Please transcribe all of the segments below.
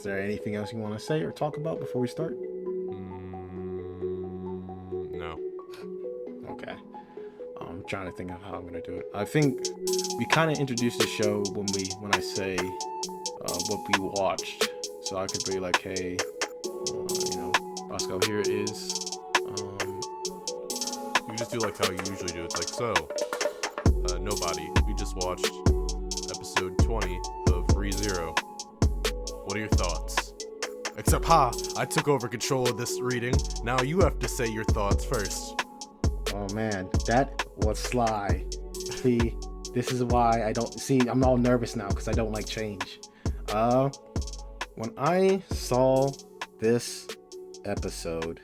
Is there anything else you want to say or talk about before we start? No. Okay. I'm trying to think of how I'm gonna do it. I think we kind of introduced the show when I say what we watched, so I could be like, hey, Roscoe, here it is. You just do like how you usually do. It's like, so, nobody. We just watched episode 20 of ReZero. What are your thoughts? Except, I took over control of this reading. Now you have to say your thoughts first. Oh man, that was sly. See, this is why I don't see. I'm all nervous now because I don't like change. When I saw this episode,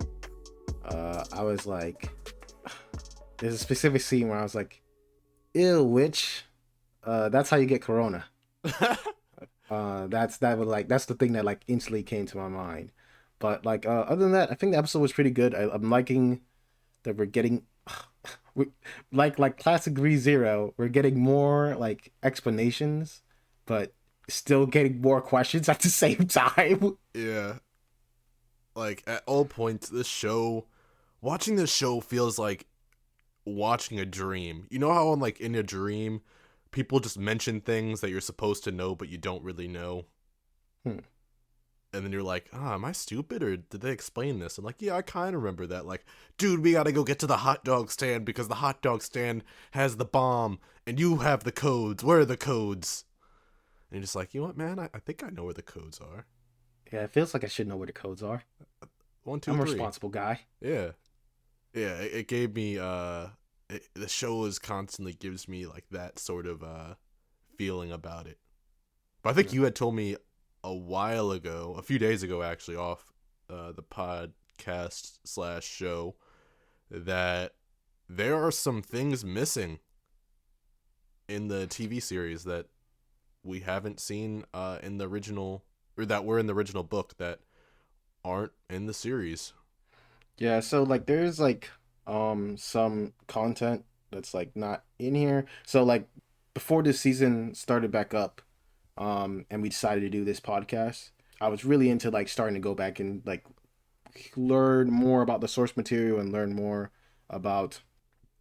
I was like, there's a specific scene where I was like, ew, witch. That's how you get corona. That's the thing that like instantly came to my mind. But like other than that, I think the episode was pretty good. I'm liking that we're getting like classic ReZero, we're getting more like explanations, but still getting more questions at the same time. Yeah. Like, at all points, watching this show feels like watching a dream. You know how in a dream, people just mention things that you're supposed to know, but you don't really know? And then you're like, am I stupid, or did they explain this? I'm like, yeah, I kind of remember that. Like, dude, we gotta go get to the hot dog stand because the hot dog stand has the bomb, and you have the codes. Where are the codes? And you're just like, you know what, man? I think I know where the codes are. Yeah, it feels like I should know where the codes are. 1, 2, I'm a 3. responsible guy. Yeah. Yeah, it gave me, the show constantly gives me, like, that sort of, feeling about it. But I think you had told me a few days ago actually, off the podcast / show, that there are some things missing in the TV series that we haven't seen in the original, or that were in the original book, that aren't in the series. Yeah, so like there's like some content that's like not in here. So like before this season started back up, and we decided to do this podcast, I was really into like starting to go back and like learn more about the source material and learn more about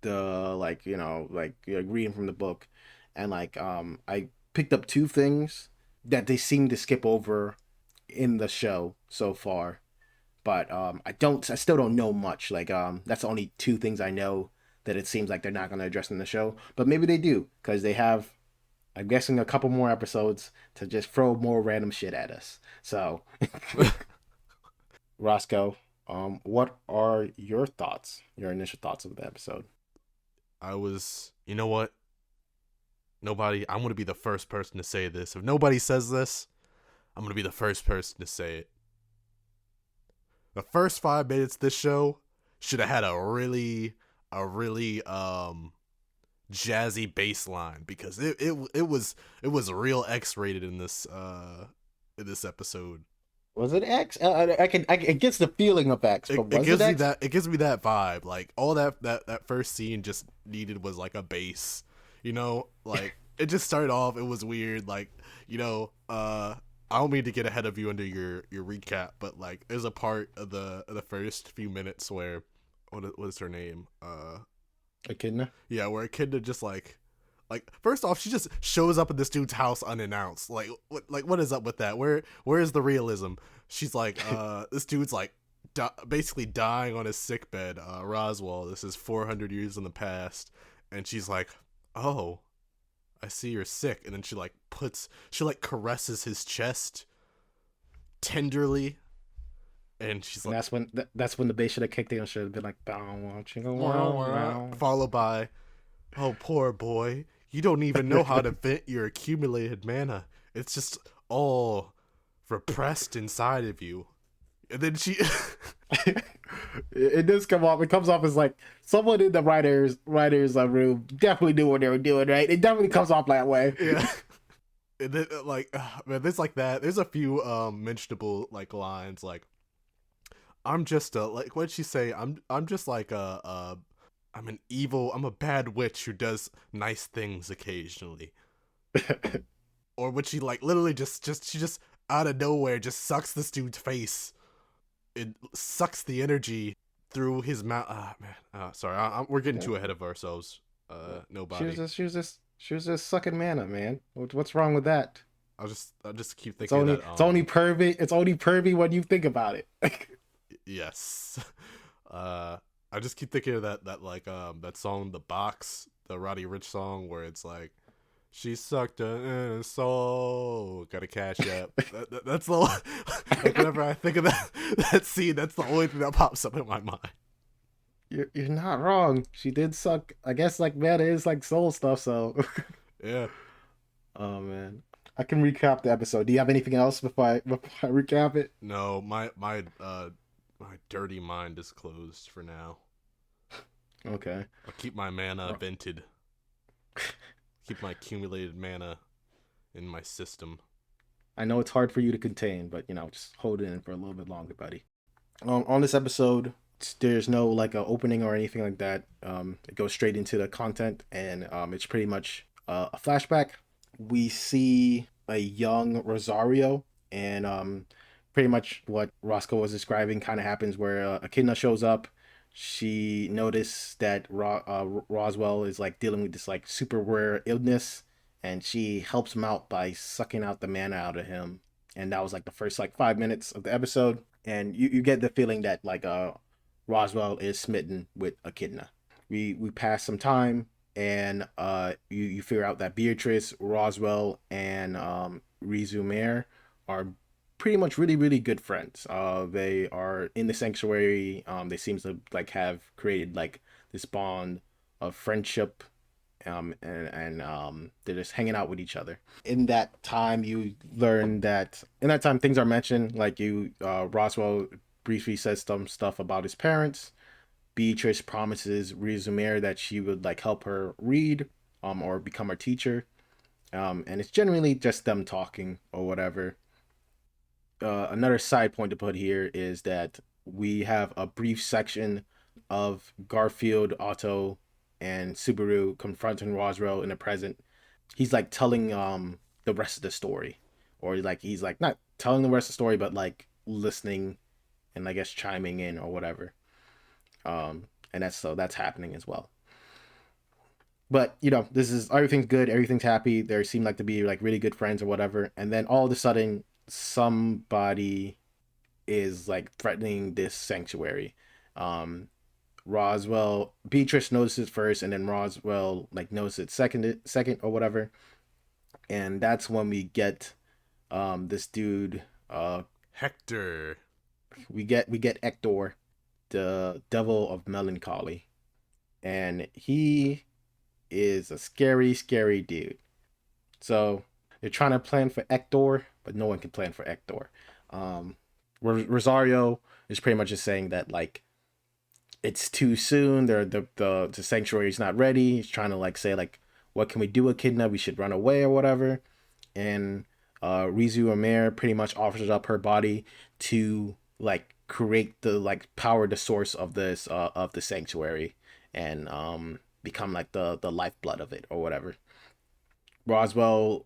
the like reading from the book, and like I picked up two things that they seem to skip over in the show so far, but I still don't know much. Like that's only two things I know that it seems like they're not going to address in the show, but maybe they do because they have, I'm guessing, a couple more episodes to just throw more random shit at us. So Roscoe, what are your thoughts, your initial thoughts of the episode? You know what? I'm going to be the first person to say this. If nobody says this, I'm going to be the first person to say it. The first 5 minutes of this show should have had a really jazzy bass line, because it was real X-rated in this episode. Was it X? It gets the feeling of X, but It was gives it me X? that, it gives me that vibe. Like, all that first scene just needed was like a bass. Like, it just started off, it was weird. Like, I don't mean to get ahead of you under your recap, but like, there's a part of the first few minutes where, what is her name? Echidna? Yeah, where Echidna just like first off, she just shows up at this dude's house unannounced. Like, what is up with that? Where is the realism? She's like, this dude's like basically dying on his sick bed. Roswell, this is 400 years in the past, and she's like, oh, I see you're sick. And then she caresses his chest tenderly, and she's And like, that's when the bass should have kicked in and should have been like, bow, wow, chingle, wow, wow. followed by, oh, poor boy, you don't even know how to vent your accumulated mana. It's just all repressed inside of you. And then she It does come off. It comes off as like someone in the writers room definitely knew what they were doing, right? It definitely comes off that way. yeah. And then, like, man, there's like that. There's a few mentionable like lines, like, I'm just a, like, what'd she say? I'm just like I'm a bad witch who does nice things occasionally. Or would she like literally she just out of nowhere just sucks this dude's face. It sucks the energy through his mouth. Ah, man. Sorry, we're getting Yeah. too ahead of ourselves. She was Nobody. just, she was just, she was just sucking mana, man. What's wrong with that? I'll just keep It's thinking only, that. it's only pervy. It's only pervy when you think about it. Yes. Uh, I just keep thinking of that like that song, The Box, the Roddy Rich song, where it's like, she sucked her soul. Got a cash app. That's the like whenever I think of that scene, that's the only thing that pops up in my mind. You're not wrong. She did suck. I guess like mana is like soul stuff. So, Yeah. oh man, I can recap the episode. Do you have anything else before I recap it? No, my dirty mind is closed for now. Okay. I'll keep my mana vented. Keep my accumulated mana in my system. I know it's hard for you to contain, but just hold it in for a little bit longer, buddy. On this episode, there's no like a opening or anything like that. It goes straight into the content, and it's pretty much a flashback. We see a young Rosario, and pretty much what Roscoe was describing kind of happens where Echidna shows up. She noticed that Roswell is like dealing with this like super rare illness, and she helps him out by sucking out the mana out of him. And that was like the first like 5 minutes of the episode, and you get the feeling that like Roswell is smitten with Echidna. We pass some time, and you figure out that Beatrice, Roswell, and ReZero are pretty much really really good friends. They are in the sanctuary. They seem to like have created like this bond of friendship, and they're just hanging out with each other. In that time, you learn that in that time things are mentioned. Like Roswell briefly says some stuff about his parents. Beatrice promises ReZero that she would like help her read, or become her teacher. And it's generally just them talking or whatever. Another side point to put here is that we have a brief section of Garfield, Otto, and Subaru confronting Roswell in the present. He's like telling the rest of the story, or like he's like not telling the rest of the story, but like listening and I guess chiming in or whatever. And that's happening as well. But this is everything's good, everything's happy. They seem like to be like really good friends or whatever, and then all of a sudden somebody is like threatening this sanctuary. Um, Roswell, Beatrice notices first, and then Roswell like notices it second or whatever, and that's when we get this dude. Hector. We get Hector, the devil of melancholy, and he is a scary, scary dude. So they're trying to plan for Hector, but no one can plan for Hector. Rosario is pretty much just saying that like it's too soon. The sanctuary is not ready. He's trying to like say like, what can we do, Echidna? We should run away or whatever. And ReZero pretty much offers up her body to like create the like power the source of the sanctuary, and become like the lifeblood of it or whatever. Roswell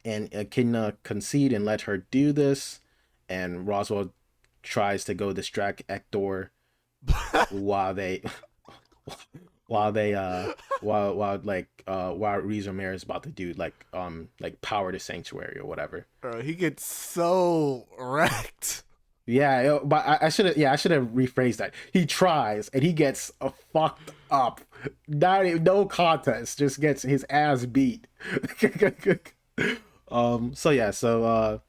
and Echidna concede and let her do this, and Roswell tries to go distract Hector while they while they while ReZero is about to do like power the sanctuary or whatever. He gets so wrecked. Yeah, but I should have rephrased that. He tries and he gets fucked up. Not no contest, just gets his ass beat. So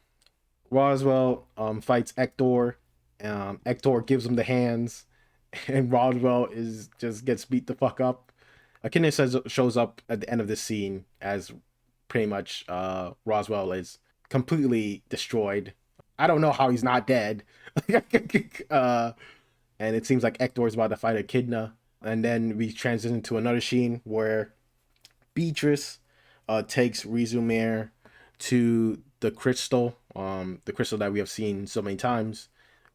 Roswell fights Hector. Hector gives him the hands, and Roswell is just gets beat the fuck up. Echidna shows up at the end of this scene as pretty much Roswell is completely destroyed. I don't know how he's not dead. And it seems like Hector is about to fight Echidna. And then we transition to another scene where Beatrice takes ReZero to the crystal that we have seen so many times.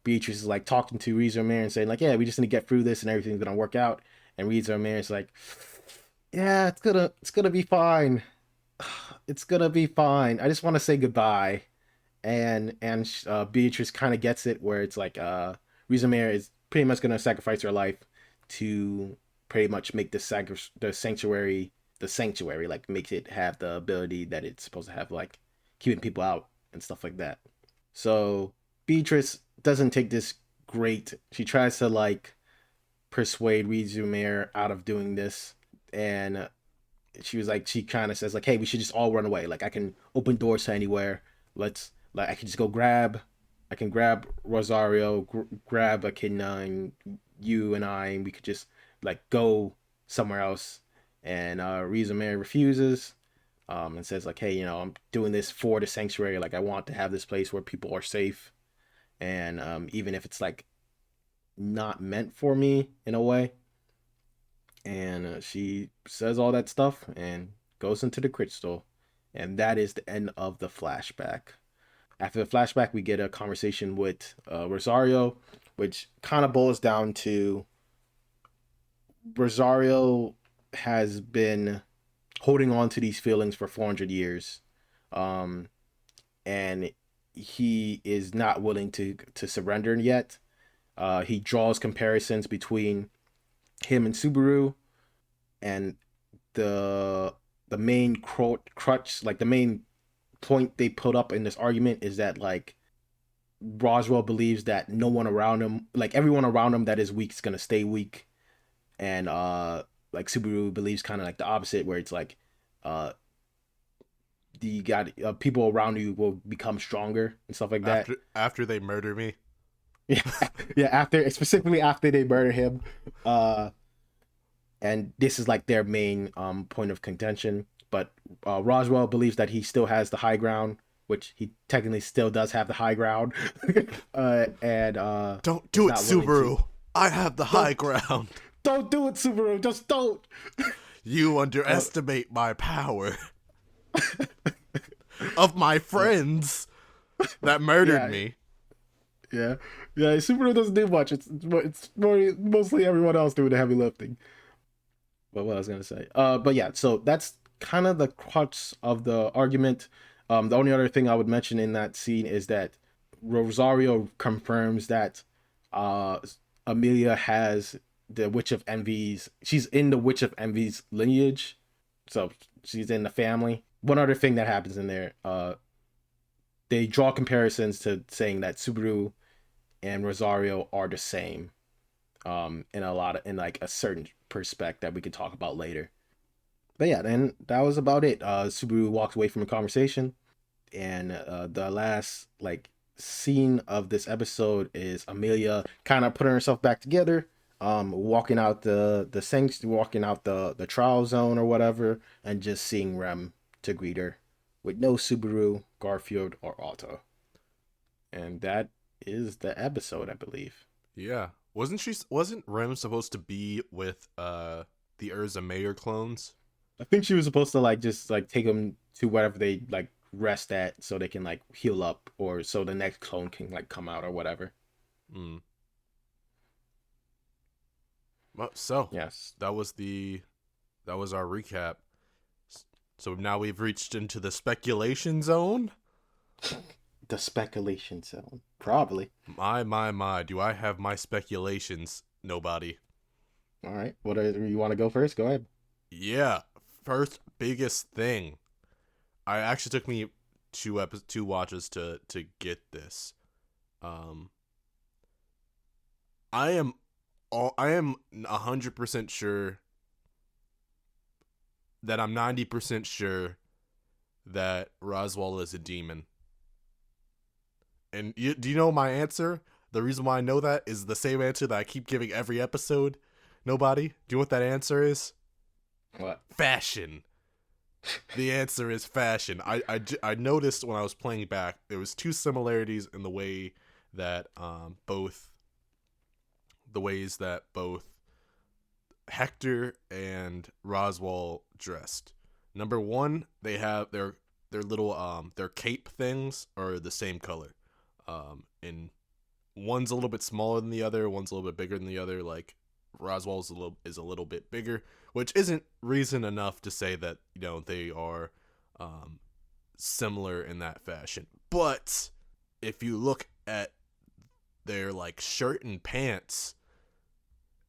Beatrice is like talking to ReZero and saying like, yeah, we just need to get through this and everything's gonna work out. And ReZero is like, yeah, it's gonna be fine. It's gonna be fine. I just want to say goodbye. and Beatrice kind of gets it where it's like Rizomare is pretty much gonna sacrifice her life to pretty much make the sanctuary like make it have the ability that it's supposed to have, like keeping people out and stuff like that. So Beatrice doesn't take this great. She tries to like persuade Rizomare out of doing this, and she was like, she kind of says like, hey, we should just all run away. Like I can open doors to anywhere. Let's like I can just go grab, I can grab Rosario, grab Echidna, and you and I, and we could just like go somewhere else. And Riza Mary refuses, and says like, hey, I'm doing this for the sanctuary. Like I want to have this place where people are safe, and even if it's like not meant for me in a way. And she says all that stuff and goes into the crystal, and that is the end of the flashback. After the flashback, we get a conversation with Rosario, which kind of boils down to Rosario has been holding on to these feelings for 400 years, um, and he is not willing to surrender yet. He draws comparisons between him and Subaru, and the the main crutch, like the main point they put up in this argument is that like Roswell believes that no one around him, like everyone around him that is weak is gonna stay weak, and like Subaru believes kind of like the opposite, where it's like uh you got people around you will become stronger and stuff like that. After they murder me. Yeah, yeah. After specifically after they murder him, uh, and this is like their main point of contention. But Roswell believes that he still has the high ground, which he technically still does have the high ground, and Don't is do it, not willing to. Subaru. I have the high Don't ground. don't do it, Subaru. Just don't. You Uh, underestimate my power of my friends that murdered yeah, me. yeah, yeah. Subaru doesn't do much. It's more, mostly everyone else doing the heavy lifting. But what I was gonna say. But yeah, so that's kind of the crux of the argument. The only other thing I would mention in that scene is that Rosario confirms that uh Amelia has the Witch of Envy's. She's in the Witch of Envy's lineage, so she's in the family. One other thing that happens in there, they draw comparisons to saying that Subaru and Rosario are the same, in a lot of in like a certain perspective that we could talk about later. But yeah, then that was about it. Subaru walks away from the conversation, and the last like scene of this episode is Amelia kind of putting herself back together, walking out walking out the trial zone or whatever, and just seeing Rem to greet her, with no Subaru, Garfield, or Otto. And that is the episode, I believe. Yeah. Wasn't Rem supposed to be with the Urza Mayer clones? I think she was supposed to like just like take them to whatever they like rest at so they can like heal up, or so the next clone can like come out or whatever. Hmm. Well, so Yes. that was our recap. So now we've reached into the speculation zone. The speculation zone. Probably. My. Do I have my speculations? Nobody. All right. What are, you want to go first? Go ahead. Yeah. First biggest thing. I actually took me two watches to get this. Um, I am 100% sure that I'm 90% sure that Roswell is a demon. And do you know my answer? The reason why I know that is the same answer that I keep giving every episode. Nobody? Do you know what that answer is? What? Fashion. The answer is fashion. I noticed when I was playing back, there was two similarities in that both the ways that both Hector and Roswell dressed. Number one, they have their little their cape things are the same color. And one's a little bit smaller than the other, one's a little bit bigger than the other. Like Roswell's is a little bit bigger, which isn't reason enough to say that they are similar in that fashion. But if you look at their like shirt and pants,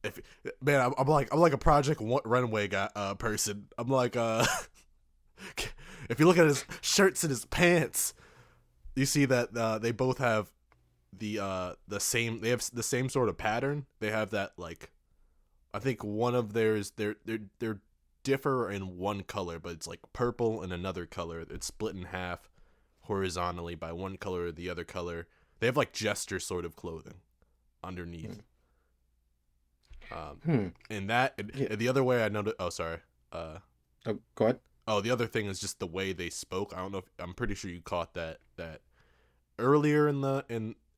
if man, I'm like a Project Runway guy person. I'm like if you look at his shirts and his pants, you see that they both have the same. They have the same sort of pattern. They have that like, I think one of theirs they're differ in one color, but it's like purple and another color. It's split in half horizontally by one color or the other color. They have like jester sort of clothing underneath. And that Yeah. and the other way I noticed. Oh, sorry. Oh, go ahead. Oh, the other thing is just the way they spoke. I don't know. I'm pretty sure you caught that earlier in the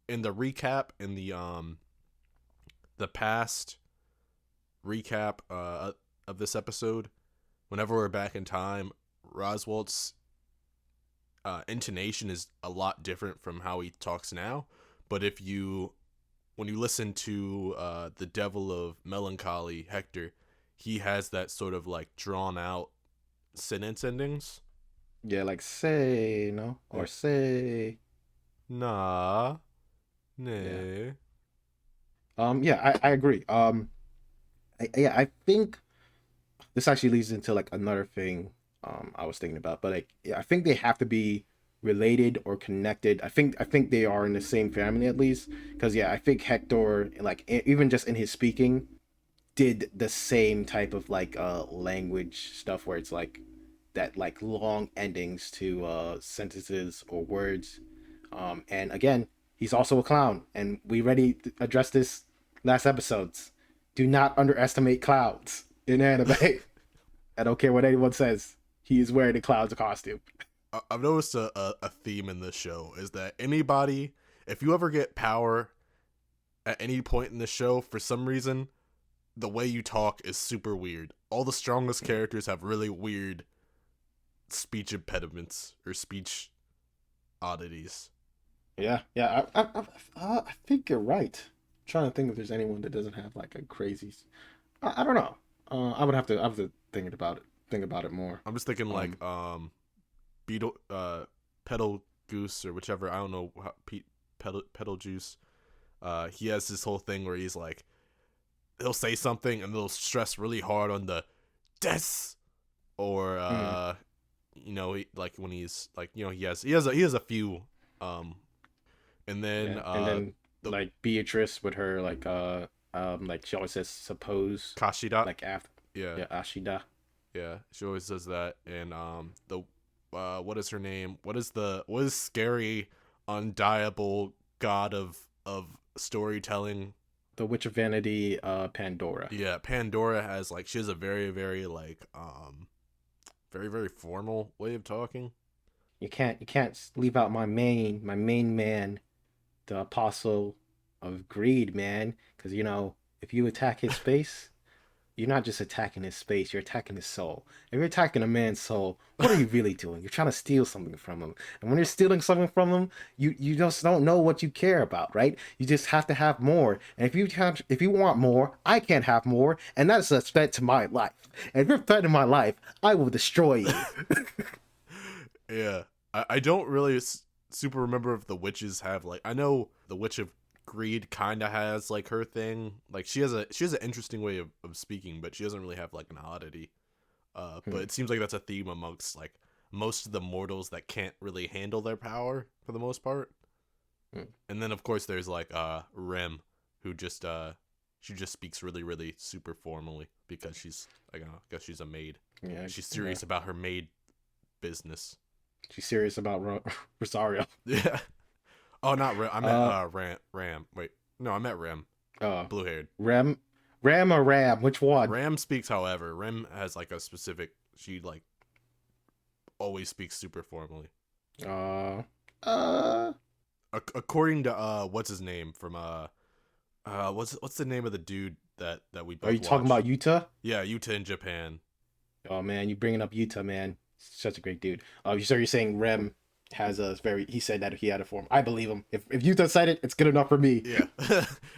recap in the past recap of this episode. Whenever we're back in time, Roswald's intonation is a lot different from how he talks now. But when you listen to the Devil of Melancholy, Hector, he has that sort of like drawn out sentence endings. Yeah, like say no or say. Nah, Yeah. nay. Yeah, I agree. I think this actually leads into like another thing I was thinking about, but like yeah, I think they have to be related or connected. I think they are in the same family at least, because yeah, I think Hector like even just in his speaking did the same type of like language stuff where it's like that like long endings to sentences or words. And again, he's also a clown, and we already addressed this last episodes. Do not underestimate clowns in anime. I don't care what anyone says. He is wearing a clown's costume. I've noticed a theme in this show is that anybody, if you ever get power at any point in the show, for some reason, the way you talk is super weird. All the strongest characters have really weird speech impediments or speech oddities. Yeah, yeah. I think you're right. I'm trying to think if there's anyone that doesn't have like a crazy. I don't know. I have to think about it. Think about it more. I'm just thinking Um, like beetle pedal goose or whichever, I don't know how, pedal juice. He has this whole thing where he's like, he'll say something and they'll stress really hard on the des, or mm, like when he's like, he has a few, um and then yeah, and then the like Beatrice with her like she always says suppose Kashida. like after Yeah, yeah Ashida. yeah, she always does that. And the what is her name, what is scary undiable god of storytelling. The Witch of Vanity, Pandora. Yeah, Pandora has like, she has a very very like very very formal way of talking. You can't leave out my main man, the Apostle of Greed, man. Because if you attack his space, you're not just attacking his space, you're attacking his soul. If you're attacking a man's soul, what are you really doing? You're trying to steal something from him. And when you're stealing something from him, you just don't know what you care about, right? You just have to have more. And if you want more, I can't have more, and that's a threat to my life. And if you're threatening my life, I will destroy you. Yeah, I don't really super remember if the witches have like, I know the Witch of Greed kind of has like her thing, like she has an interesting way of speaking, but she doesn't really have like an oddity. But Hmm, it seems like that's a theme amongst like most of the mortals that can't really handle their power for the most part. hmm. And then of course there's like Rem, who just she just speaks really really super formally because she's, I don't know, I guess she's a maid. Yeah, She's yeah. serious about her maid business. She's serious about Rosario. Yeah. Oh, not Rem. I meant Uh, Ram. Wait, no, I meant Rem. uh, Blue haired. Ram, Ram or Ram? Which one? Ram speaks, however, Rem has like a specific. She like always speaks super formally. Uh, uh. According to what's his name from what's the name of the dude that we Are you both talking watch? about Yuta? Yeah, Utah in Japan. Oh man, you bringing up Yuta, man. Such a great dude. So you're saying Rem has a very. He said that he had a form. I believe him. If Yuta said it, it's good enough for me. Yeah,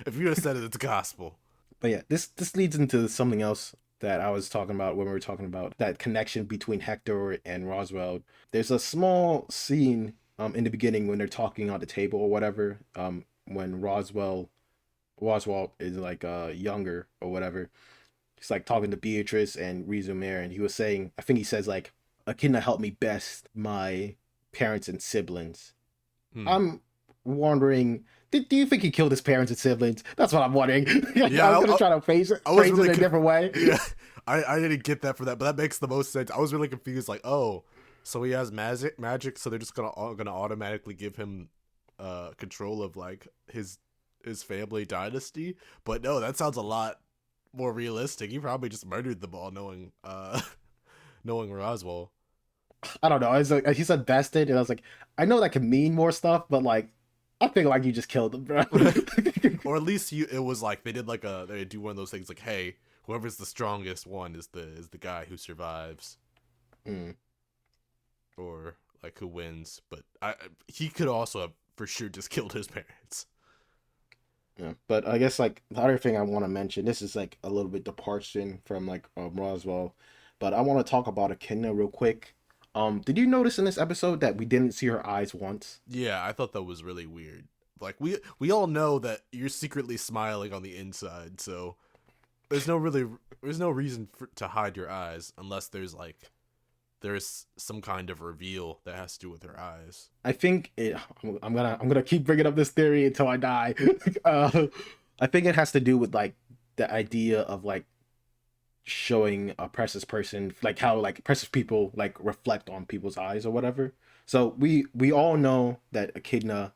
if you would have said it, it's gospel. But yeah, this leads into something else that I was talking about when we were talking about that connection between Hector and Roswell. There's a small scene in the beginning when they're talking on the table or whatever, when Roswell is like younger or whatever. He's like talking to Beatrice and ReZero, and he was saying, I think he says like, Echidna helped me best my parents and siblings. Hmm. I'm wondering, do you think he killed his parents and siblings? That's what I'm wondering. I was Yeah, gonna try to I was phrase it really in a different way. yeah. I didn't get that for that, but that makes the most sense. I was really confused. Like, oh, so he has magic, so they're just gonna automatically give him control of like his family dynasty. But no, that sounds a lot more realistic. He probably just murdered them all, knowing knowing Roswell. I don't know. I was like, he said bested, and I was like, I know that can mean more stuff, but like, I think like you just killed him, bro. Or at least it was like they did like they do one of those things like, hey, whoever's the strongest one is the guy who survives, Mm, or like who wins. But he could also have for sure just killed his parents. yeah. But I guess like the other thing I want to mention, this is like a little bit departing from like Roswell, but I want to talk about Echidna real quick. Did you notice in this episode that we didn't see her eyes once? Yeah, I thought that was really weird. Like we all know that you're secretly smiling on the inside, so there's no really there's no reason to hide your eyes unless there's some kind of reveal that has to do with her eyes. I think it, I'm gonna keep bringing up this theory until I die. uh, I think it has to do with like the idea of like showing a precious person, like how like precious people like reflect on people's eyes or whatever. So we all know that Echidna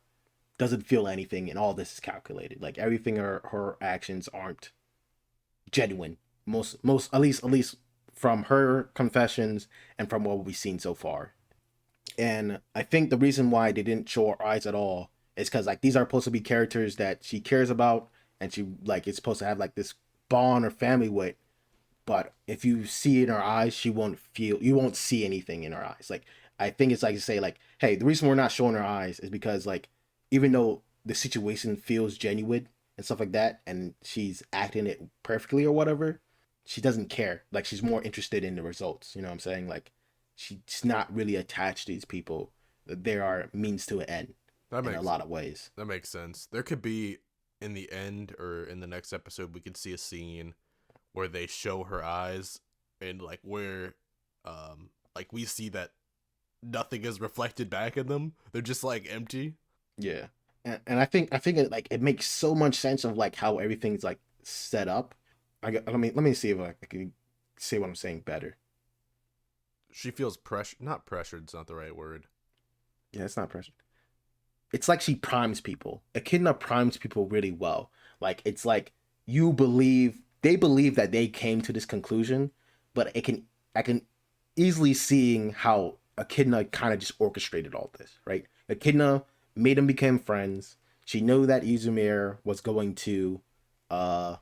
doesn't feel anything, and all this is calculated. Like everything her actions aren't genuine. Most at least from her confessions and from what we've seen so far. And I think the reason why they didn't show her eyes at all is because like these are supposed to be characters that she cares about and she like is supposed to have like this bond or family with. But if you see in her eyes, you won't see anything in her eyes. Like I think it's like to say like, hey, the reason we're not showing her eyes is because like even though the situation feels genuine and stuff like that, and she's acting it perfectly or whatever, she doesn't care. Like she's more interested in the results. You know what I'm saying? Like she's not really attached to these people. There are means to an end That in a makes lot of ways. that makes sense. There could be in the end or in the next episode we could see a scene where they show her eyes and like we see that nothing is reflected back in them. They're just like empty. Yeah, and I think it like it makes so much sense of like how everything's like set up. Let me see if I can say what I'm saying better. She feels pressure not pressured, it's not the right word. Yeah, it's not pressure. It's like she primes people. Echidna primes people really well. Like it's like they believe that they came to this conclusion, but I can easily seeing how Echidna kind of just orchestrated all this, right? Echidna made them become friends. She knew that Izumir was going to uh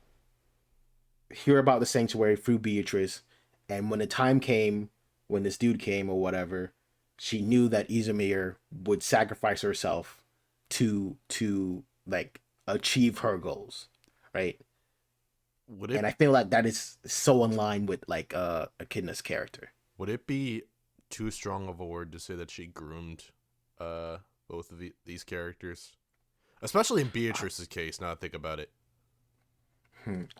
hear about the sanctuary through Beatrice, and when the time came, when this dude came or whatever, she knew that Izumir would sacrifice herself to like achieve her goals, right? Would And it I feel like that is so in line with like Echidna's character. would it be too strong of a word to say that she groomed uh both of these characters? Especially in Beatrice's case, now that I think about it.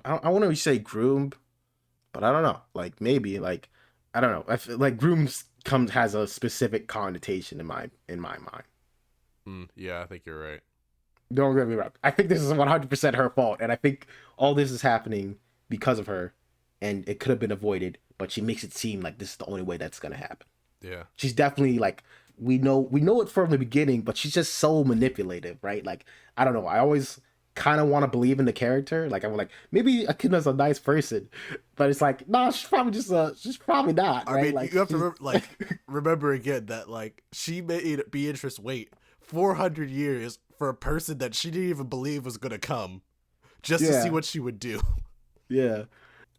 I want to say groomed, but I don't know. Like maybe like I don't know. I feel like grooms comes has a specific connotation in my mind. Yeah, I think you're right. Don't get me wrong. I think this is 100% her fault, and I think all this is happening because of her, and it could have been avoided. But she makes it seem like this is the only way that's gonna happen. Yeah. She's definitely like we know it from the beginning, but she's just so manipulative, right? Like I don't know. I always kind of want to believe in the character. Like I'm like maybe Akina's a nice person, but it's like no, she's probably not, I right? mean, Like you have to she's remember again that like she made Beatrice wait 400 years for a person that she didn't even believe was gonna come, just to see yeah, what she would do. yeah.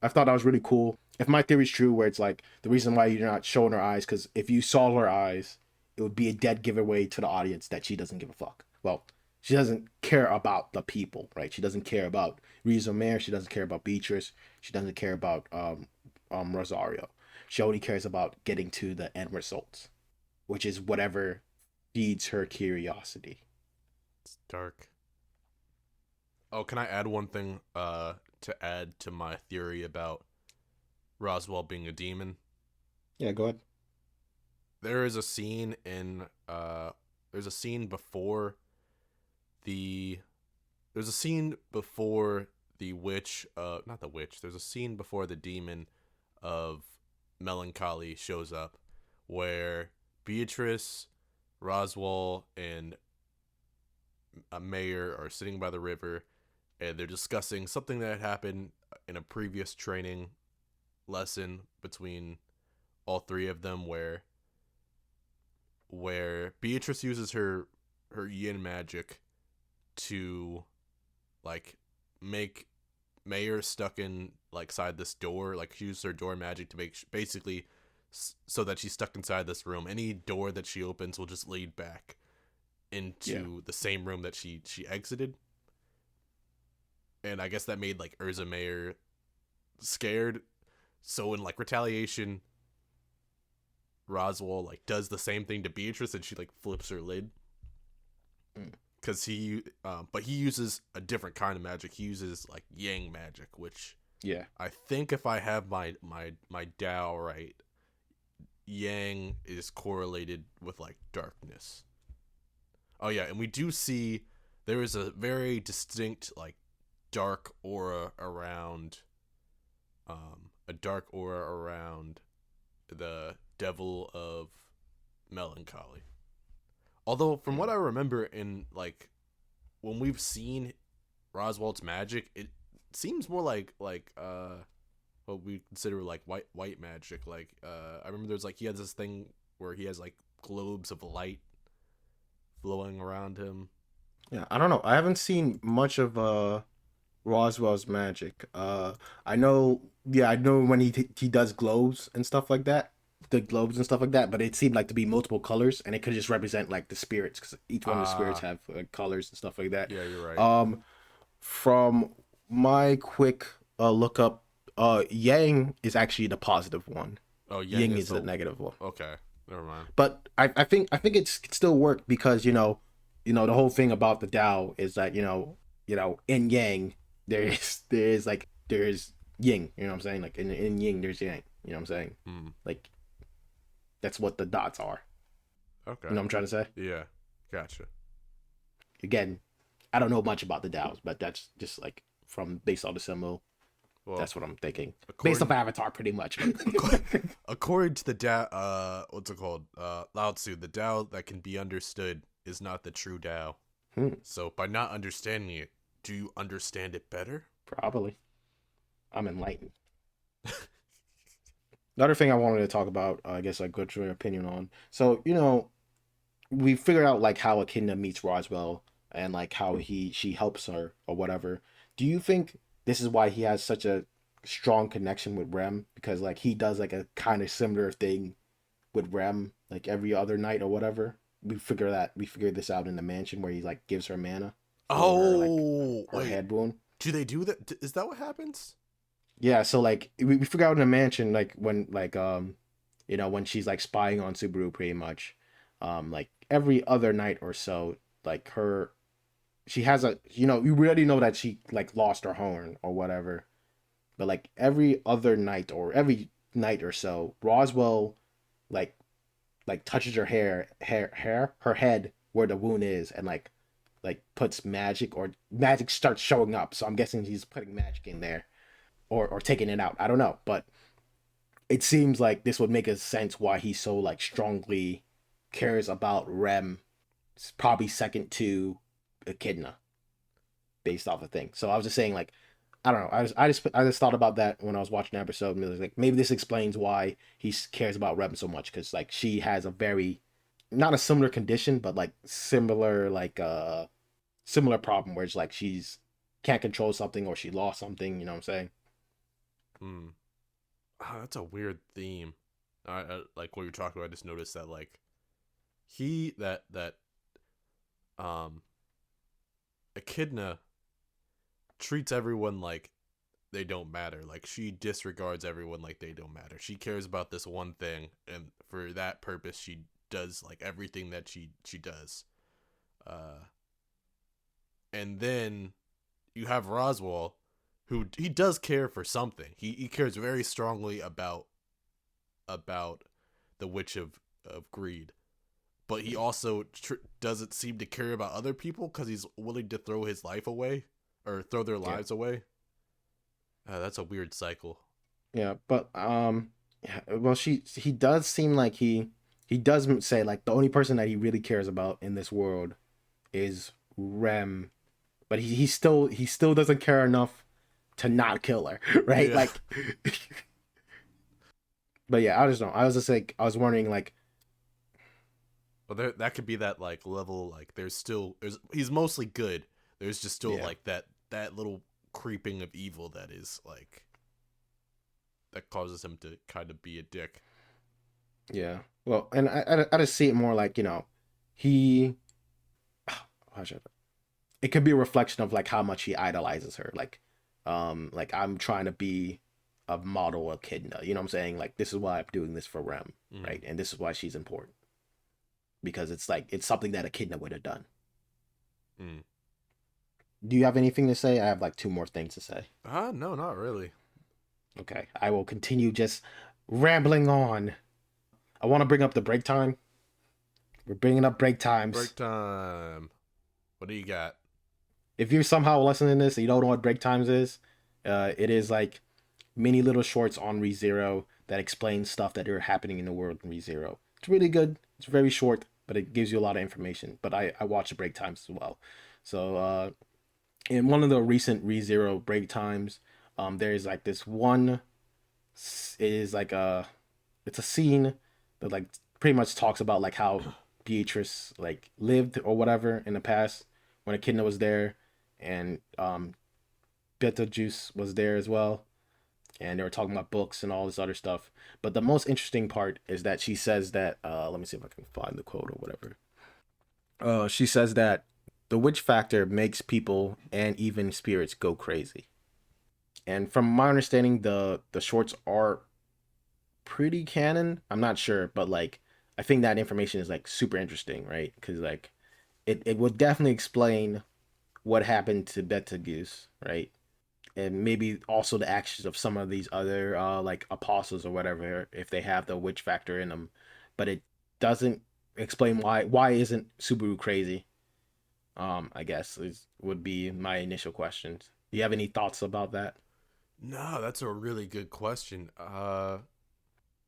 I thought that was really cool. If my theory is true, where it's like the reason why you're not showing her eyes, because if you saw her eyes, it would be a dead giveaway to the audience that she doesn't give a fuck. Well, she doesn't care about the people, right? She doesn't care about Rizo Mayer. She doesn't care about Beatrice. She doesn't care about Rosario. She only cares about getting to the end results, which is whatever feeds her curiosity. It's dark. Oh, can I add one thing to add to my theory about Roswell being a demon? Yeah, go ahead. There is a scene in there's a scene before the there's a scene before the witch not the witch, there's a scene before the demon of melancholy shows up where Beatrice, Roswell, and a mayor are sitting by the river and they're discussing something that had happened in a previous training lesson between all three of them where Beatrice uses her yin magic to like make Mayor stuck in like side this door. Like she used her door magic to make basically so that she's stuck inside this room. Any door that she opens will just lead back Yeah. into the same room that she exited. And I guess that made like Urza Mayer scared. So in like retaliation, Roswell like does the same thing to Beatrice, and she like flips her lid Mm. because but he uses a different kind of magic. He uses like Yang magic, which Yeah. I think if I have my Tao right, Yang is correlated with like darkness. Oh yeah, and we do see there is a very distinct like dark aura around a dark aura around the devil of melancholy. Although from what Mm. I remember in like when we've seen Roswell's magic, it seems more like what we consider like white magic. Like I remember there's like he has this thing where he has like globes of light flowing around him. Yeah, I don't know. I haven't seen much of Roswell's magic. I know, yeah, I know when he does globes and stuff like that, the globes and stuff like that. But it seemed like to be multiple colors, and it could just represent like the spirits, because each one of the spirits Ah, have colors and stuff like that. yeah, you're right. Um, from my quick look up, Yang is actually the positive one. Oh, Yang Ying is is the the negative one. okay. Never mind. But I think it's it still work because the whole thing about the Tao is that in Yang there's Yin. You know what I'm saying? Like in Yin there's Yang. You know what I'm saying? Hmm. Like that's what the dots are. You Okay. know what I'm trying to say? Yeah. Gotcha. Again, I don't know much about the Taos, but that's just like from based on the symbol. Well, That's what I'm thinking. Based off according Avatar, pretty much. according to the Tao, what's it called? Lao Tzu, the Tao that can be understood is not the true Tao. Hmm, So by not understanding it, do you understand it better? probably. I'm enlightened. The other thing I wanted to talk about, I guess, like, what's your opinion on? So, we figured out like how Echidna meets Roswell and like how she helps her or whatever. Do you think this is why he has such a strong connection with Rem? Because like he does like a kind of similar thing with Rem like every other night or whatever. We figured this out in the mansion where he like gives her mana for her like Oh, her wait. head wound. Do they do that? Is that what happens? Yeah, so like we figured out in the mansion like when when she's like spying on Subaru pretty much, like every other night or so, like she has we already know that she like lost her horn or whatever, but like every other night or every night or so, Roswell like touches her her head where the wound is, and like puts magic, or magic starts showing up. So I'm guessing he's putting magic in there, or taking it out. I don't know, but it seems like this would make a sense why he so like strongly cares about Rem. It's probably second to Echidna based off of thing. So I was just saying, like, I don't know. I just thought about that when I was watching the episode, and it was like maybe this explains why he cares about Rem so much, because like she has a very not a similar condition, but like similar problem where it's like she's can't control something, or she lost something. You know what I'm saying? Hmm. That's a weird theme. Like what you're talking about. I just noticed that like he that um Echidna treats everyone like they don't matter. Like she disregards everyone like they don't matter. She cares about this one thing, and for that purpose, she does like everything that she does. Uh, and then you have Roswell, who he does care for something. He cares very strongly about the Witch of Greed, but he also doesn't seem to care about other people because he's willing to throw his life away or throw their Yeah. lives away. That's a weird cycle. Yeah, but yeah, well, he does seem like he does say like the only person that he really cares about in this world is Rem, but he still doesn't care enough to not kill her, right? Yeah. Like, but yeah, I just don't. I was just like I was wondering like Well, there that could be that like level. Like there's he's mostly good. There's just still yeah, like that little creeping of evil that is like that causes him to kind of be a dick. yeah. Well, and I just see it more like he how should I it could be a reflection of like how much he idolizes her. Like I'm trying to be a model echidna. You know what I'm saying? Like this is why I'm doing this for Rem, Mm. right? And this is why she's important because it's like it's something that echidna would have done. Mm. Do you have anything to say? I have like two more things to say. No, not really. Okay, I will continue just rambling on. I want to bring up the break time. We're bringing up break times. Break time. What do you got? If you're somehow listening to this and you don't know what break times is, it is like mini little shorts on ReZero that explain stuff that are happening in the world in ReZero. It's really good. It's very short, but it gives you a lot of information. But I watch the break times as well. So in one of the recent ReZero break times, there's like this one. It is like it's a scene that like pretty much talks about like how Beatrice like lived or whatever in the past when Echidna was there, and Beetlejuice was there as well, and they were talking about books and all this other stuff. But the most interesting part is that she says that let me see if I can find the quote or whatever. She says that the witch factor makes people and even spirits go crazy. And from my understanding, the shorts are pretty canon. I'm not sure, but like I think that information is like super interesting, right? Because like it would definitely explain what happened to Beta Goose, right? And maybe also the actions of some of these other like apostles or whatever if they have the witch factor in them, but it doesn't explain why isn't Subaru crazy. I guess would be my initial questions. Do you have any thoughts about that? No, that's a really good question.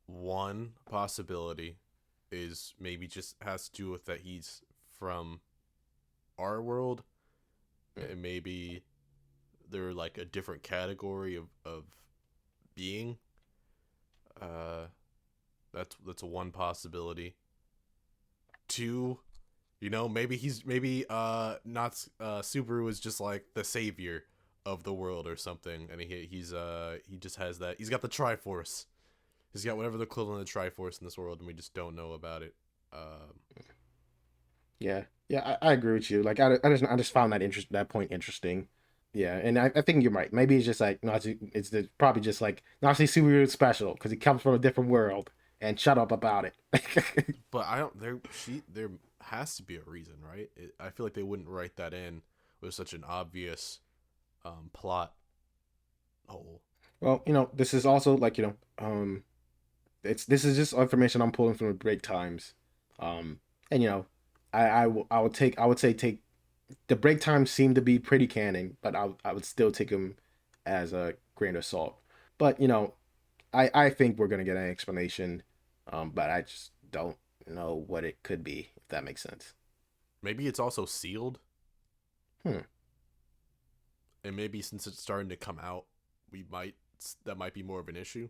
One possibility is maybe just has to do with that he's from our world, and maybe they're like a different category of being. Uh, that's a one possibility. Two, maybe maybe not Subaru is just like the savior of the world or something, and he just has that. He's got the Triforce. He's got whatever the equivalent of the Triforce in this world, and we just don't know about it. Yeah, yeah, I agree with you. Like I just found that point interesting. Yeah, and I think you're right. Maybe it's just like Nazi. Probably just like Nazi Subaru is special because he comes from a different world. And shut up about it. But I don't. There has to be a reason, right? I feel like they wouldn't write that in with such an obvious plot hole. Well, this is also like it's this is just information I'm pulling from the break times, and I would take I would say take the break times seem to be pretty canon, but I would still take them as a grain of salt. But I think we're gonna get an explanation, but I just don't know what it could be if that makes sense. Maybe it's also sealed, Hmm. and maybe since it's starting to come out, we might that might be more of an issue.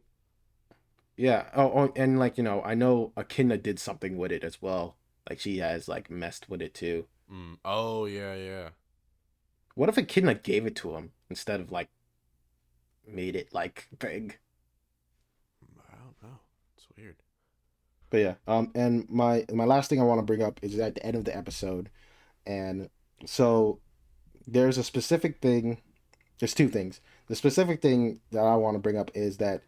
Yeah. Oh, and like I know Echidna did something with it as well. Like she has like messed with it too. Oh yeah, yeah. What if Echidna gave it to him instead of like made it like big? I don't know. It's weird. But yeah. And my last thing I want to bring up is at the end of the episode, and so there's a specific thing. There's two things. The specific thing that I want to bring up is that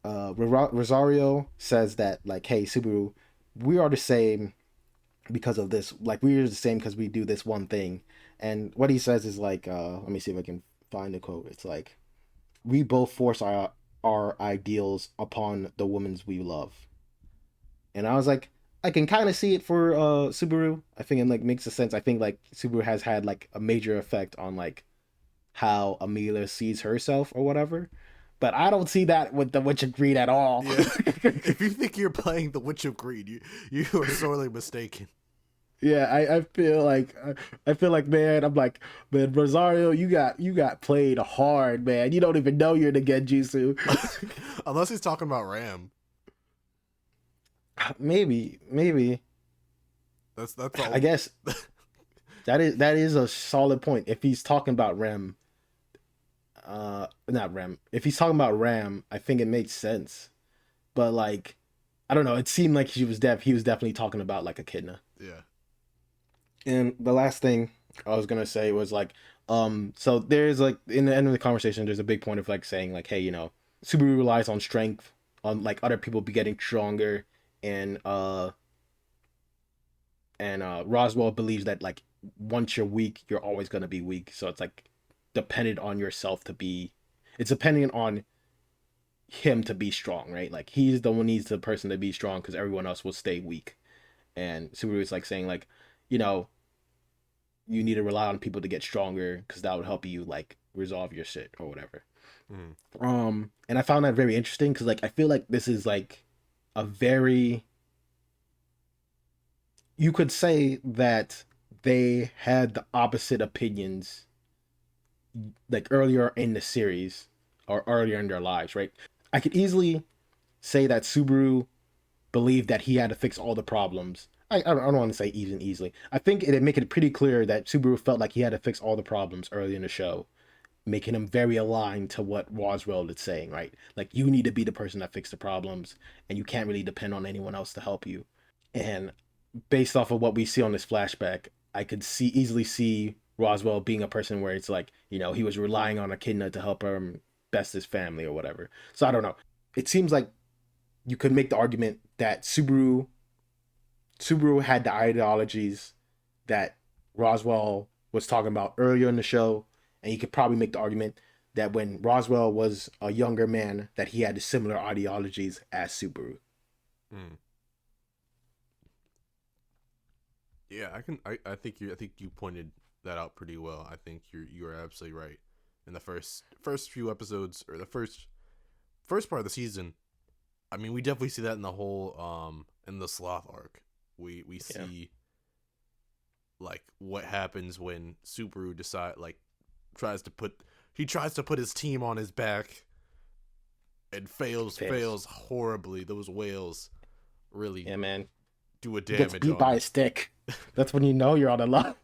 Rosario says that like, hey Subaru, we are the same because of this. Like we're the same because we do this one thing. And what he says is like, let me see if I can find the quote. It's like, we both force our ideals upon the women we love. And I was like, I can kind of see it for Subaru. I think it like makes a sense. I think like Subaru has had like a major effect on like how Amelia sees herself or whatever. But I don't see that with the Witch of Greed at all. Yeah. If you think you're playing the Witch of Greed, you are sorely mistaken. Yeah, I feel like man, I'm like, man, Rosario, you got played hard, man. You don't even know you're the Genjutsu. Unless he's talking about Ram. Maybe. That's I all. guess that is a solid point. If he's talking about Rem, not Rem. If he's talking about Ram, I think it makes sense. But like, I don't know. It seemed like he was definitely talking about like Echidna. Yeah. And the last thing I was gonna say was like, so there's like in the end of the conversation, there's a big point of like saying like, hey, Subaru relies on strength, on like other people be getting stronger, and Roswell believes that like once you're weak, you're always gonna be weak. So it's like dependent on yourself to be. It's dependent on him to be strong, right? Like he's the one needs the person to be strong because everyone else will stay weak. And Subaru is like saying like, you know, you need to rely on people to get stronger because that would help you like resolve your shit or whatever. Mm. And I found that very interesting because like I feel like this is like a very you could say that they had the opposite opinions like earlier in the series or earlier in their lives, right? I could easily say that Subaru believed that he had to fix all the problems. I don't want to say even easily. I think it'd make it pretty clear that Subaru felt like he had to fix all the problems early in the show, making him very aligned to what Roswell is saying, right? Like you need to be the person that fixes the problems, and you can't really depend on anyone else to help you. And based off of what we see on this flashback, I could easily see Roswell being a person where it's like, he was relying on Echidna to help him best his family or whatever. So I don't know. It seems like you could make the argument that Subaru had the ideologies that Roswell was talking about earlier in the show, and you could probably make the argument that when Roswell was a younger man, that he had similar ideologies as Subaru. Mm. Yeah, I think you pointed that out pretty well. I think you're absolutely right. In the first few episodes or the first part of the season, I mean, we definitely see that in the whole in the sloth arc. We Yeah, see like what happens when Subaru decide like tries to put he tries to put his team on his back and fails. fails horribly. Those whales really Yeah, man. do a He gets damage beat on by him. a stick. That's when you know you're on a lot.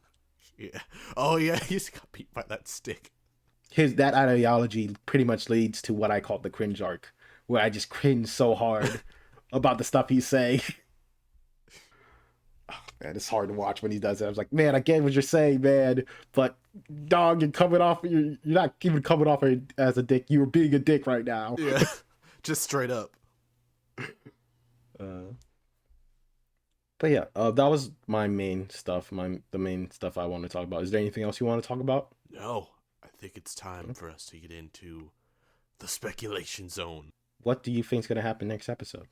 Yeah. Oh yeah, he's got beat by that stick. His that ideology pretty much leads to what I call the cringe arc, where I just cringe so hard about the stuff he's saying. Man, it's hard to watch when he does it. I was like, man, I get what you're saying, man, but dog, you're not even coming off as a dick. You're being a dick right now. Yeah. Just straight up. Uh, but yeah, that was my main stuff. The main stuff I want to talk about. Is there anything else you want to talk about? No, I think it's time for us to get into the speculation zone. What do you think is gonna happen next episode?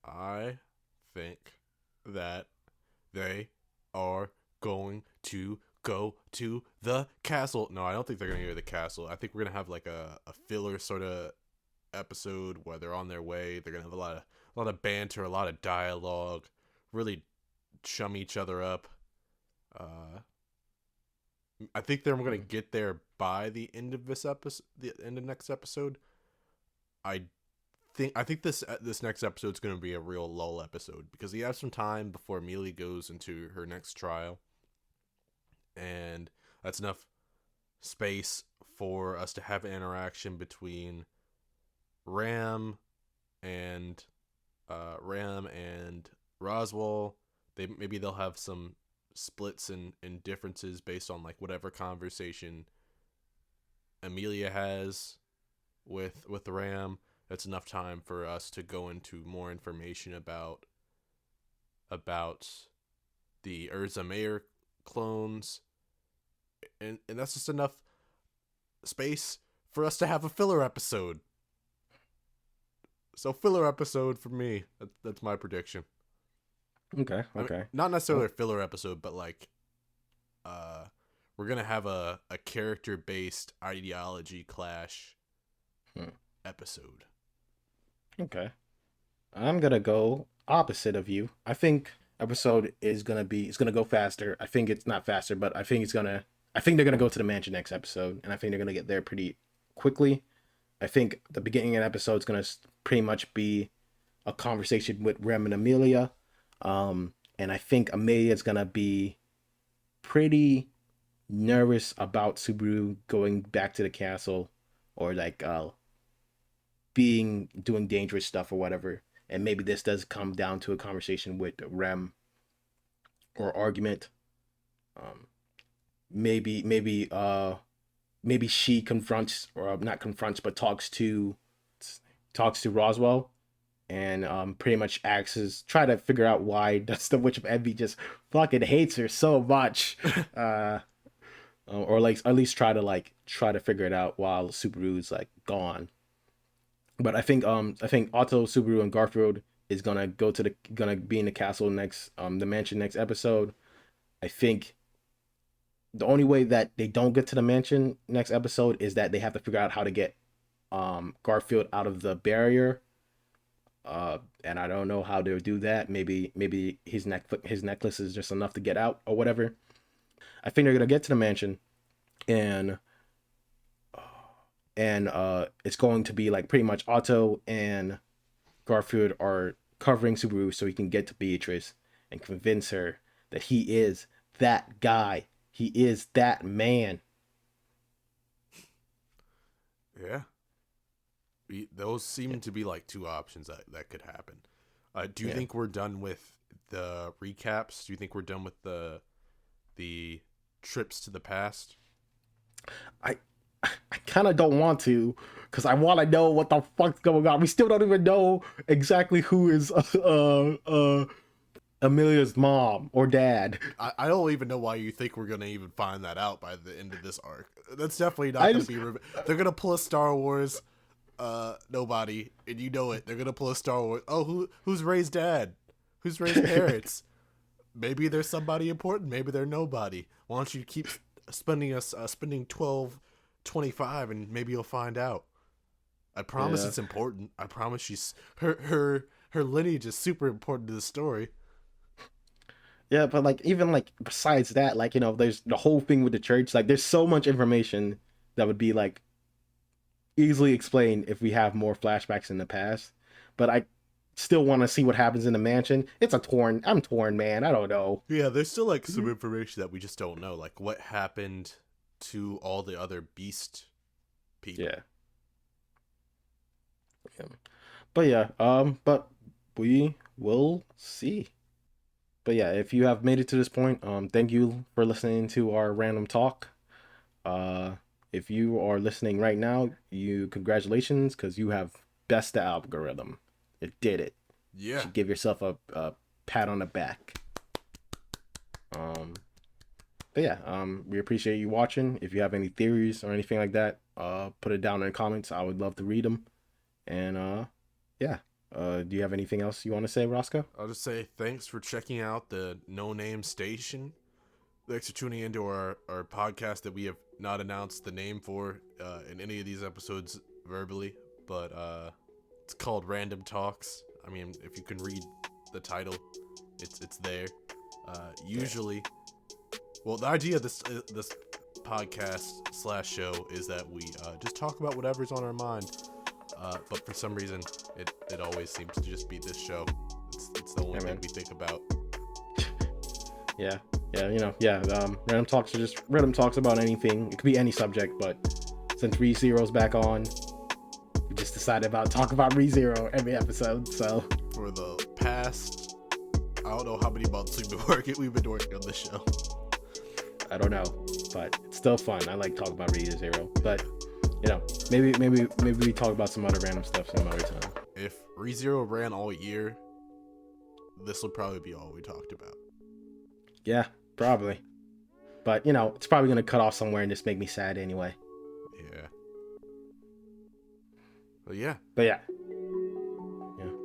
I think that they are going to go to the castle. No, I don't think they're going to go to the castle. I think we're going to have like a filler sort of episode where they're on their way. They're going to have a lot of banter, a lot of dialogue, really chum each other up. Uh, I think they're going to get there by the end of this episode, the end of next episode. I I think this next episode's going to be a real lull episode because he has some time before Amelia goes into her next trial, and that's enough space for us to have an interaction between Ram and Ram and Roswell. They'll have some splits and differences based on like whatever conversation Amelia has with Ram, It's enough time for us to go into more information about the Urza Mayer clones, and that's just enough space for us to have a filler episode. So filler episode for me. That's my prediction. Okay. I mean, Okay. not necessarily a filler episode, but like, we're gonna have a character based ideology clash episode. Okay. I'm gonna go opposite of you. I think episode is gonna go faster. I think it's not faster, but I think they're gonna go to the mansion next episode, and I think they're gonna get there pretty quickly. I think the beginning of the episode is gonna pretty much be a conversation with Rem and Amelia, and I think Amelia's gonna be pretty nervous about Subaru going back to the castle, or like doing dangerous stuff or whatever. And maybe this does come down to a conversation with Rem or argument. Um, maybe she confronts, or not confronts, but talks to Roswell, and pretty much try to figure out why that's the Witch of Envy just fucking hates her so much. Or like at least try to figure it out while Subaru's like gone. But I think Otto, Subaru, and Garfield is gonna be in the castle next, the mansion next episode. I think the only way that they don't get to the mansion next episode is that they have to figure out how to get Garfield out of the barrier. And I don't know how they'll do that. Maybe his necklace is just enough to get out or whatever. I think they're gonna get to the mansion, and it's going to be like pretty much Otto and Garfield are covering Subaru so he can get to Beatrice and convince her that he is that guy. He is that man. Yeah. Those seem to be like two options that could happen. Do you think we're done with the recaps? Do you think we're done with the trips to the past? I kind of don't want to, because I want to know what the fuck's going on. We still don't even know exactly who is Amelia's mom or dad. I don't even know why you think we're gonna even find that out by the end of this arc. That's definitely not gonna be. They're gonna pull a Star Wars. Nobody, and you know it. They're gonna pull a Star Wars. Oh, who's Ray's dad? Who's Ray's parents? Maybe there's somebody important. Maybe they're nobody. Why don't you keep spending 12.25, and maybe you'll find out. I promise it's important. I promise she's her lineage is super important to the story. Yeah, but like even like besides that, like, you know, there's the whole thing with the church. Like there's so much information that would be like easily explained if we have more flashbacks in the past. But I still want to see what happens in the mansion. I'm torn, man. I don't know. Yeah, there's still like some information that we just don't know. Like what happened to all the other beast people. Yeah. But yeah, but we will see. But yeah, if you have made it to this point, thank you for listening to our random talk. If you are listening right now, congratulations, because you have best the algorithm. It did it. Yeah. You should give yourself a pat on the back. But yeah, we appreciate you watching. If you have any theories or anything like that, put it down in the comments. I would love to read them. And yeah. Do you have anything else you want to say, Roscoe? I'll just say thanks for checking out the No Name Station. Thanks for tuning into our podcast that we have not announced the name for in any of these episodes verbally, but it's called Random Talks. I mean, if you can read the title, it's there. Usually, well, the idea of this podcast / show is that we just talk about whatever's on our mind. But for some reason, it always seems to just be this show. It's the only thing we think about. Yeah, you know, random talks are just random talks about anything. It could be any subject, but since ReZero's back on, we just decided about talk about ReZero every episode. So for the past, I don't know how many months we've been working on this show. I don't know, but it's still fun. I like talking about ReZero. But you know, maybe we talk about some other random stuff some other time. If ReZero ran all year, this will probably be all we talked about. Yeah, probably. But you know, it's probably gonna cut off somewhere and just make me sad anyway. Yeah. But yeah.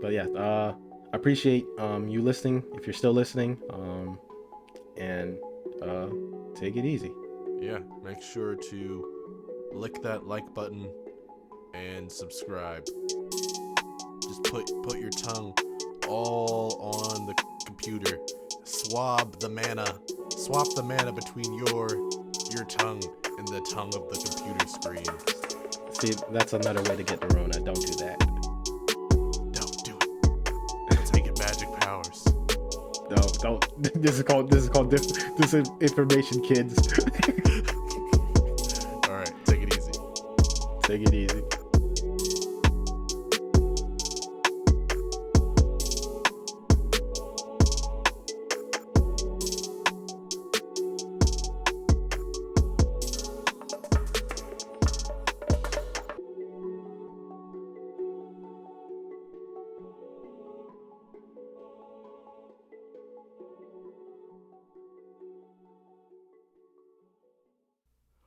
But yeah, I appreciate you listening if you're still listening. And take it easy. Yeah. Make sure to lick that like button and subscribe. Just put your tongue all on the computer. Swap the mana between your tongue and the tongue of the computer screen. See, that's another way to get the Rona. Don't do that. Don't do it. Let's make it magic powers. No, don't. This is called disinformation, kids. All right, take it easy. Take it easy.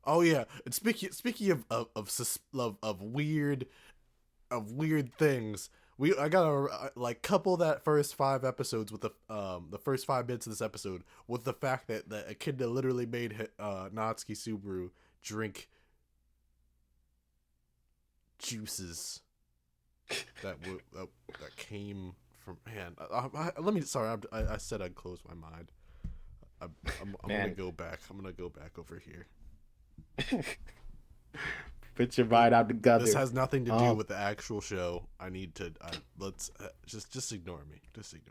Oh yeah, and speaking of weird things, I gotta like couple that first 5 episodes with the first 5 minutes of this episode with the fact that a kid that literally made Natsuki Subaru drink juices that came from let me sorry I said I'd close my mind. I'm gonna go back. I'm gonna go back over here. Put your mind out together. This has nothing to do with the actual show. I need to let's just ignore me. Just ignore.